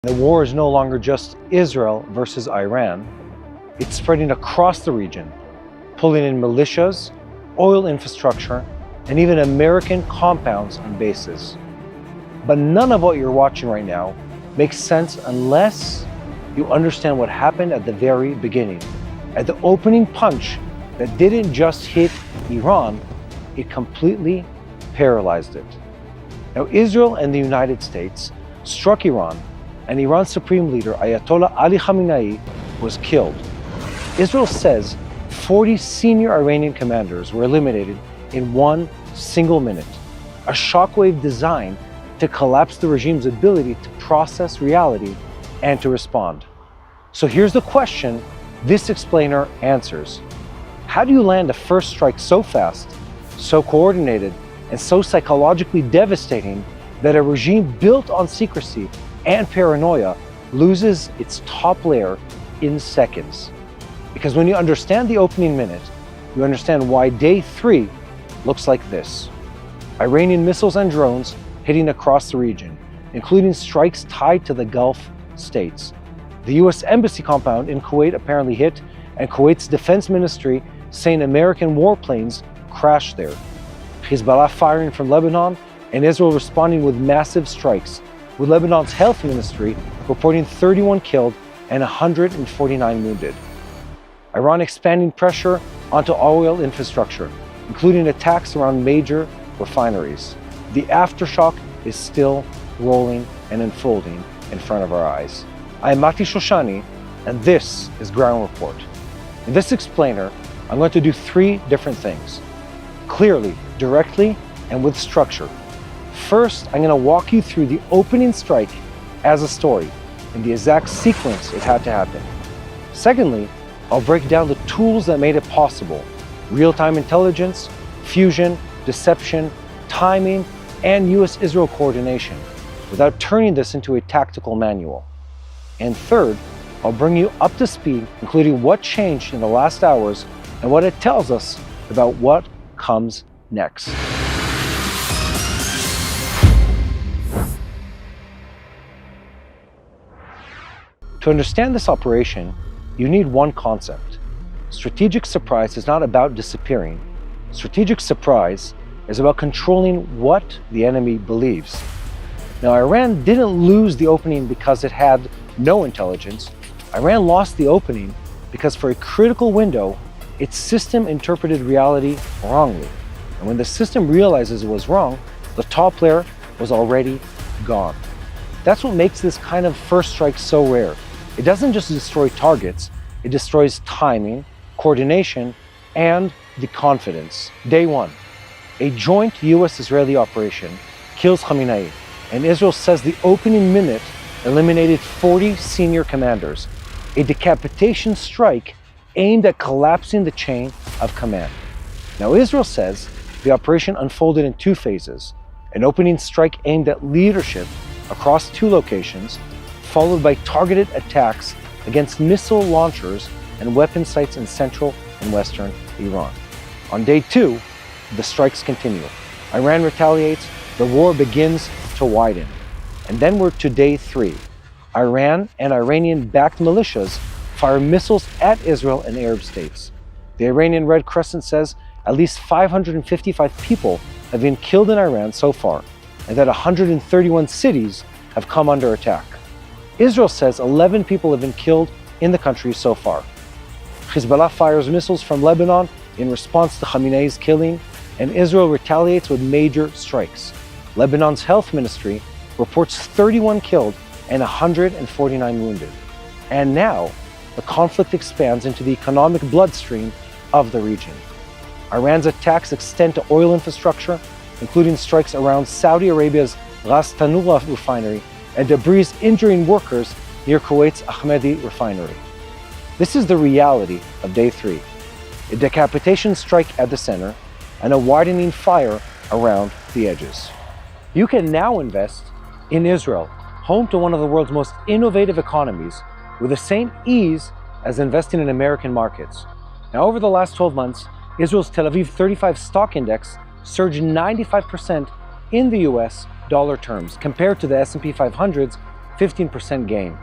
The war is no longer just Israel versus Iran. It's spreading across the region, pulling in militias, oil infrastructure, and even American compounds and bases. But none of what you're watching right now makes sense unless you understand what happened at the very beginning. At the opening punch that didn't just hit Iran, it completely paralyzed it. Now, Israel and the United States struck Iran, and Iran's supreme leader, Ayatollah Ali Khamenei, was killed. Israel says 40 senior Iranian commanders were eliminated in one single minute, a shockwave designed to collapse the regime's ability to process reality and to respond. So here's the question this explainer answers. How do you land a first strike so fast, so coordinated, and so psychologically devastating that a regime built on secrecy and paranoia loses its top layer in seconds? Because when you understand the opening minute, you understand why day 3 looks like this. Iranian missiles and drones hitting across the region, including strikes tied to the Gulf states. The US Embassy compound in Kuwait apparently hit, and Kuwait's defense ministry saying American warplanes crashed there. Hezbollah firing from Lebanon, and Israel responding with massive strikes, with Lebanon's health ministry reporting 31 killed and 149 wounded. Iran expanding pressure onto oil infrastructure, including attacks around major refineries. The aftershock is still rolling and unfolding in front of our eyes. I am Mati Shoshani, and this is Ground Report. In this explainer, I'm going to do 3 different things. Clearly, directly, and with structure. First, I'm going to walk you through the opening strike as a story, in the exact sequence it had to happen. Secondly, I'll break down the tools that made it possible: real-time intelligence, fusion, deception, timing, and US-Israel coordination, without turning this into a tactical manual. And third, I'll bring you up to speed, including what changed in the last hours and what it tells us about what comes next. To understand this operation, you need one concept. Strategic surprise is not about disappearing. Strategic surprise is about controlling what the enemy believes. Now, Iran didn't lose the opening because it had no intelligence. Iran lost the opening because for a critical window, its system interpreted reality wrongly. And when the system realizes it was wrong, the top layer was already gone. That's what makes this kind of first strike so rare. It doesn't just destroy targets, it destroys timing, coordination, and the confidence. Day 1, a joint US-Israeli operation kills Khamenei, and Israel says the opening minute eliminated 40 senior commanders, a decapitation strike aimed at collapsing the chain of command. Now, Israel says the operation unfolded in 2 phases, an opening strike aimed at leadership across 2 locations, followed by targeted attacks against missile launchers and weapon sites in central and western Iran. On day 2, the strikes continue. Iran retaliates, the war begins to widen. And then we're to day 3. Iran and Iranian-backed militias fire missiles at Israel and Arab states. The Iranian Red Crescent says at least 555 people have been killed in Iran so far, and that 131 cities have come under attack. Israel says 11 people have been killed in the country so far. Hezbollah fires missiles from Lebanon in response to Khamenei's killing, and Israel retaliates with major strikes. Lebanon's health ministry reports 31 killed and 149 wounded. And now, the conflict expands into the economic bloodstream of the region. Iran's attacks extend to oil infrastructure, including strikes around Saudi Arabia's Ras Tanura refinery and debris injuring workers near Kuwait's Ahmadi refinery. This is the reality of day 3. A decapitation strike at the center and a widening fire around the edges. You can now invest in Israel, home to one of the world's most innovative economies, with the same ease as investing in American markets. Now, over the last 12 months, Israel's Tel Aviv 35 stock index surged 95% in the US dollar terms, compared to the S&P 500's 15% gain.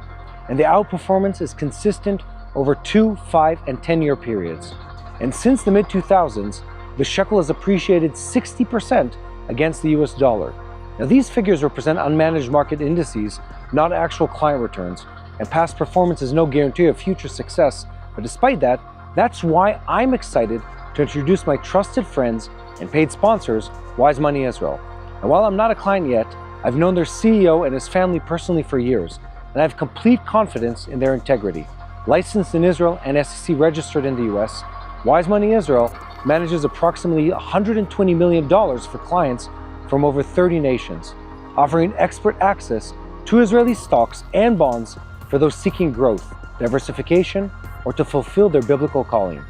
And the outperformance is consistent over 2, 5, and 10-year periods. And since the mid-2000s, the shekel has appreciated 60% against the US dollar. Now, these figures represent unmanaged market indices, not actual client returns, and past performance is no guarantee of future success. But despite that, that's why I'm excited to introduce my trusted friends and paid sponsors, Wise Money Israel. And while I'm not a client yet, I've known their CEO and his family personally for years, and I have complete confidence in their integrity. Licensed in Israel and SEC registered in the US, Wise Money Israel manages approximately $120 million for clients from over 30 nations, offering expert access to Israeli stocks and bonds for those seeking growth, diversification, or to fulfill their biblical calling.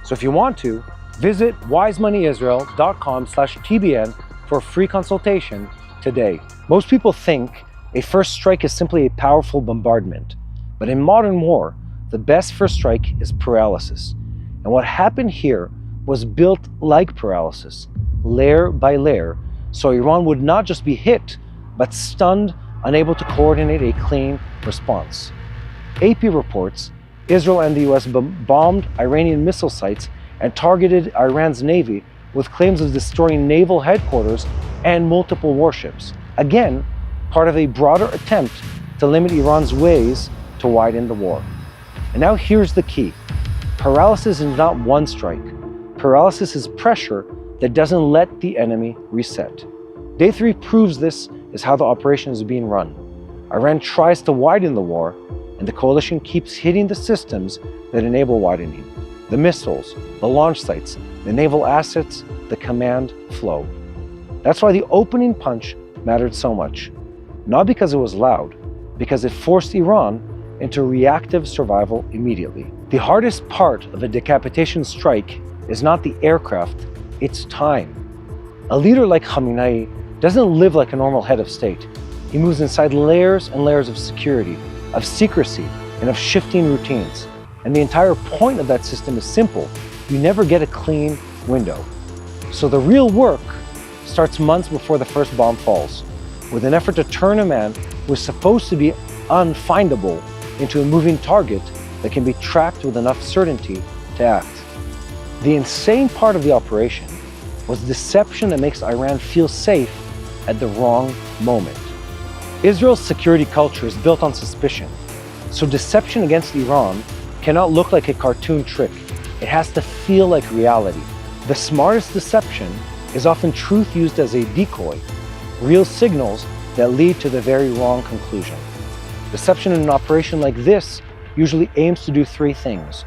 So if you want to, visit wisemoneyisrael.com/TBN for a free consultation today. Most people think a first strike is simply a powerful bombardment, but in modern war, the best first strike is paralysis. And what happened here was built like paralysis, layer by layer, so Iran would not just be hit, but stunned, unable to coordinate a clean response. AP reports Israel and the US bombed Iranian missile sites and targeted Iran's navy with claims of destroying naval headquarters and multiple warships. Again, part of a broader attempt to limit Iran's ways to widen the war. And now here's the key. Paralysis is not one strike. Paralysis is pressure that doesn't let the enemy reset. Day 3 proves this is how the operation is being run. Iran tries to widen the war, and the coalition keeps hitting the systems that enable widening. The missiles, the launch sites, the naval assets, the command flow. That's why the opening punch mattered so much. Not because it was loud, because it forced Iran into reactive survival immediately. The hardest part of a decapitation strike is not the aircraft, it's time. A leader like Khamenei doesn't live like a normal head of state. He moves inside layers and layers of security, of secrecy, and of shifting routines. And the entire point of that system is simple. You never get a clean window. So the real work starts months before the first bomb falls, with an effort to turn a man who is supposed to be unfindable into a moving target that can be tracked with enough certainty to act. The insane part of the operation was deception that makes Iran feel safe at the wrong moment. Israel's security culture is built on suspicion, so deception against Iran cannot look like a cartoon trick. It has to feel like reality. The smartest deception is often truth used as a decoy, real signals that lead to the very wrong conclusion. Deception in an operation like this usually aims to do 3 things.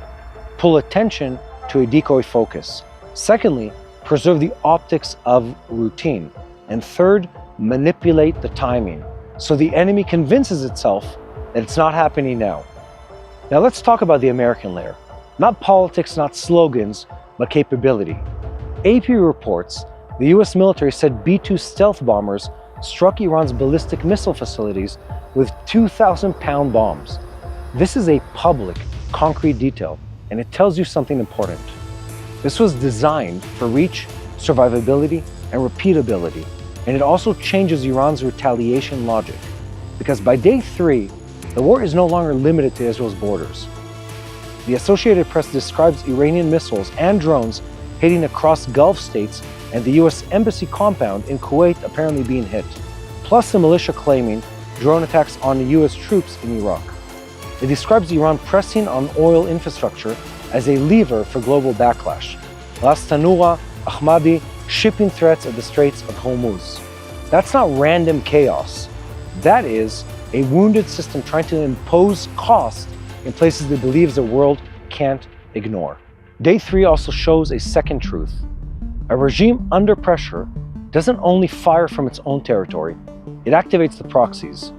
Pull attention to a decoy focus. Secondly, preserve the optics of routine. And third, manipulate the timing, so the enemy convinces itself that it's not happening now. Now let's talk about the American layer. Not politics, not slogans, but capability. AP reports the US military said B-2 stealth bombers struck Iran's ballistic missile facilities with 2,000-pound bombs. This is a public, concrete detail, and it tells you something important. This was designed for reach, survivability, and repeatability, and it also changes Iran's retaliation logic, because by day 3, the war is no longer limited to Israel's borders. The Associated Press describes Iranian missiles and drones hitting across Gulf states and the US embassy compound in Kuwait apparently being hit, plus the militia claiming drone attacks on US troops in Iraq. It describes Iran pressing on oil infrastructure as a lever for global backlash. Ras Tanura, Ahmadi, shipping threats at the Straits of Hormuz. That's not random chaos. That is a wounded system trying to impose cost in places it believes the world can't ignore. Day 3 also shows a second truth. A regime under pressure doesn't only fire from its own territory, it activates the proxies.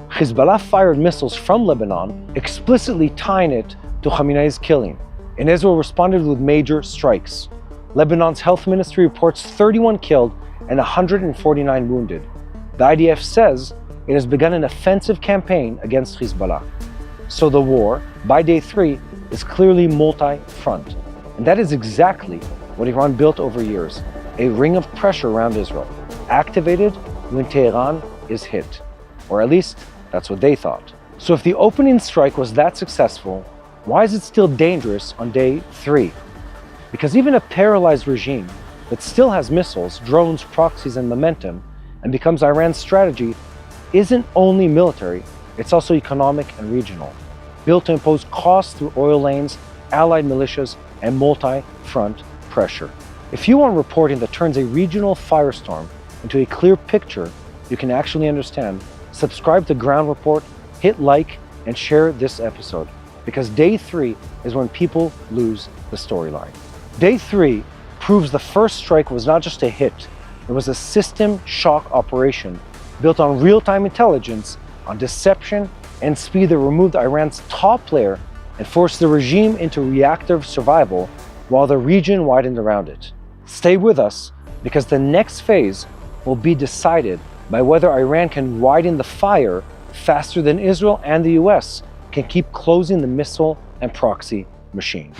Hezbollah fired missiles from Lebanon, explicitly tying it to Khamenei's killing, and Israel responded with major strikes. Lebanon's health ministry reports 31 killed and 149 wounded. The IDF says it has begun an offensive campaign against Hezbollah. So the war, by day 3, is clearly multi-front. And that is exactly what Iran built over years, a ring of pressure around Israel, activated when Tehran is hit, or at least That's what they thought. So if the opening strike was that successful, why is it still dangerous on day 3? Because even a paralyzed regime that still has missiles, drones, proxies, and momentum, and becomes Iran's strategy, isn't only military, it's also economic and regional, built to impose costs through oil lanes, allied militias, and multi-front pressure. If you want reporting that turns a regional firestorm into a clear picture you can actually understand, subscribe to Ground Report, hit like, and share this episode, because day 3 is when people lose the storyline. Day 3 proves the first strike was not just a hit, it was a system shock operation built on real-time intelligence, on deception and speed that removed Iran's top player and forced the regime into reactive survival while the region widened around it. Stay with us, because the next phase will be decided by whether Iran can widen the fire faster than Israel and the US can keep closing the missile and proxy machine.